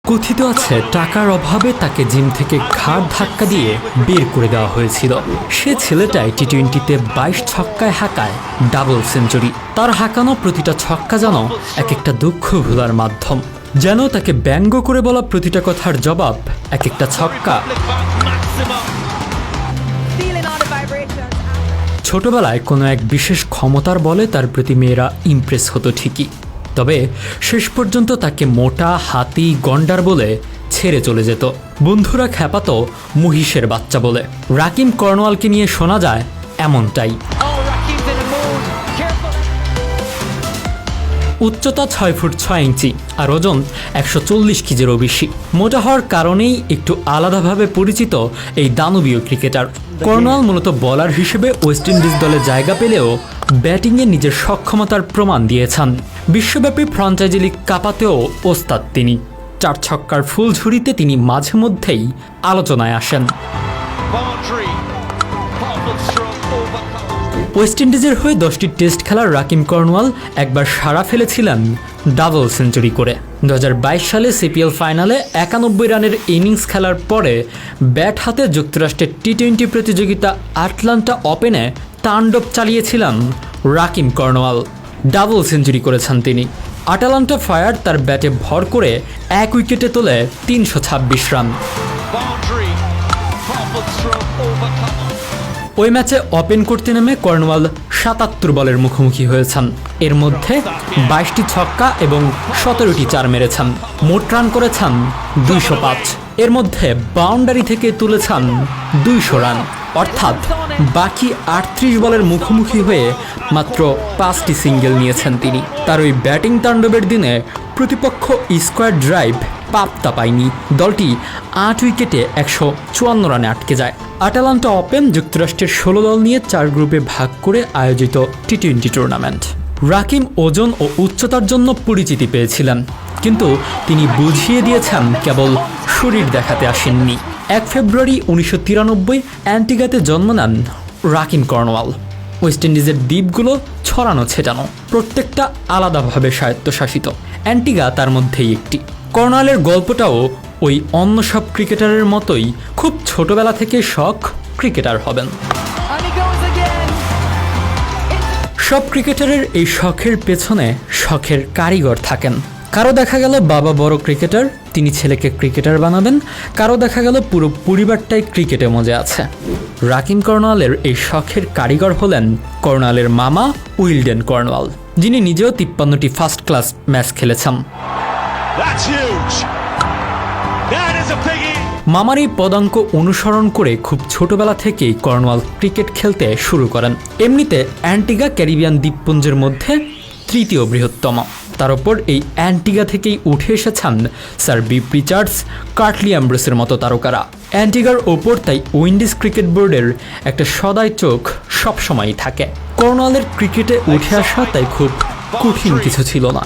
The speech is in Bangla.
কথিত আছে টাকার অভাবে তাকে জিম থেকে ঘাড় ধাক্কা দিয়ে বের করে দেওয়া হয়েছিল। সে ছেলেটাই টি-20তে 22 ছক্কায় হাঁকায় ডাবল সেঞ্চুরি। তার হাঁকানো প্রতিটা ছক্কা যেন এক একটা দুঃখ ভোলার মাধ্যম, যেন তাকে ব্যঙ্গ করে বলা প্রতিটা কথার জবাব এক একটা ছক্কা। ছোটবেলায় কোনো এক বিশেষ ক্ষমতার বলে তার প্রতি মেয়েরা ইমপ্রেস হতো ঠিকই, তবে শেষ পর্যন্ত তাকে মোটা, হাতি, গন্ডার বলে ছেড়ে চলে যেত। বন্ধুরা খ্যাপাতো মহিষের বাচ্চা বলে। রাকিম কর্নওয়ালকে নিয়ে শোনা যায় এমনটাই। উচ্চতা 6 ফুট 6 ইঞ্চি আর ওজন 140 কেজিরও বেশি। মোটা হওয়ার কারণেই একটু আলাদাভাবে পরিচিত এই দানবীয় ক্রিকেটার। কর্নওয়াল মূলত বোলার হিসেবে ওয়েস্ট ইন্ডিজ দলে জায়গা পেলেও ব্যাটিংয়ে নিজের সক্ষমতার প্রমাণ দিয়েছেন। বিশ্বব্যাপী ফ্র্যাঞ্চাইজি লিগ কাঁপাতেও ওস্তাদ তিনি। 4 ছক্কার ফুল ঝুড়িতে তিনি মাঝে মধ্যেই আলোচনায় আসেন। ওয়েস্ট ইন্ডিজের হয়ে 10টি টেস্ট খেলার রাকিম কর্নওয়াল একবার সাড়া ফেলেছিলেন ডাবল সেঞ্চুরি করে। 2022 সালে সিপিএল ফাইনালে 91 রানের ইনিংস খেলার পরে ব্যাট হাতে যুক্তরাষ্ট্রের টি-20 প্রতিযোগিতা আটলান্টা ওপেনে তাণ্ডব চালিয়েছিলেন রাকিম কর্নওয়াল। ডাবল সেঞ্চুরি করেছেন তিনি। আটালান্টা ফায়ার তার ব্যাটে ভর করে 1 উইকেটে তোলে 326 রান। ওই ম্যাচে ওপেন করতে নেমে কর্নওয়াল 77 বলের মুখোমুখি হয়েছেন। এর মধ্যে 22টি ছক্কা এবং 17টি চার মেরেছেন। মোট রান করেছেন 205। এর মধ্যে বাউন্ডারি থেকে তুলেছেন 200 রান, অর্থাৎ বাকি 38 বলের মুখোমুখি হয়ে মাত্র 5টি সিঙ্গেল নিয়েছেন তিনি। তার ওই ব্যাটিং তাণ্ডবের দিনে প্রতিপক্ষ স্কোয়ার ড্রাইভ পাত্তা পায়নি। দলটি 8 উইকেটে 154 রানে আটকে যায়। আটালান্টা ওপেন যুক্তরাষ্ট্রের 16 দল নিয়ে 4 গ্রুপে ভাগ করে আয়োজিত টি-20 টুর্নামেন্ট। রাকিম ওজন ও উচ্চতার জন্য পরিচিতি পেয়েছিলেন, কিন্তু তিনি বুঝিয়ে দিয়েছেন কেবল শরীর দেখাতে আসেননি। 1 ফেব্রুয়ারি 1993 অ্যান্টিগাতে জন্ম নেন রাকিম কর্নওয়াল। ওয়েস্ট ইন্ডিজের দ্বীপগুলো ছড়ানো ছেটানো, প্রত্যেকটা আলাদাভাবে স্বায়ত্তশাসিত। অ্যান্টিগা তার মধ্যেই একটি। কর্নওয়ালের গল্পটাও ওই অন্য সব ক্রিকেটারের মতোই, খুব ছোটবেলা থেকে শখ ক্রিকেটার হবেন। সব ক্রিকেটারের এই শখের পেছনে শখের কারিগর থাকেন। কারো দেখা গেল বাবা বড় ক্রিকেটার, তিনি ছেলেকে ক্রিকেটার বানাবেন। কারো দেখা গেল পুরো পরিবারটাই ক্রিকেটে মজে আছে। রাকিম কর্নওয়ালের এই শখের কারিগর হলেন কর্নওয়ালের মামা উইলডেন কর্নওয়াল, যিনি নিজেও 53টি ফার্স্ট ক্লাস ম্যাচ খেলেছেন। মামার এই পদাঙ্ক অনুসরণ করে খুব ছোটবেলা থেকেই কর্নওয়াল ক্রিকেট খেলতে শুরু করেন। এমনিতে অ্যান্টিগা ক্যারিবিয়ান দ্বীপপুঞ্জের মধ্যে 3য় বৃহত্তম। তার উপর এই অ্যান্টিগা থেকেই উঠে এসেছেন স্যার বি প্রিচার্ডস, কার্টলি অ্যাম্ব্রোসের মতো তারকারা। অ্যান্টিগার ওপর তাই উইন্ডিজ ক্রিকেট বোর্ডের একটা সদাই চোখ সবসময়ই থাকে। কর্নওয়ালের ক্রিকেটে উঠে আসা তাই খুব কঠিন কিছু ছিল না।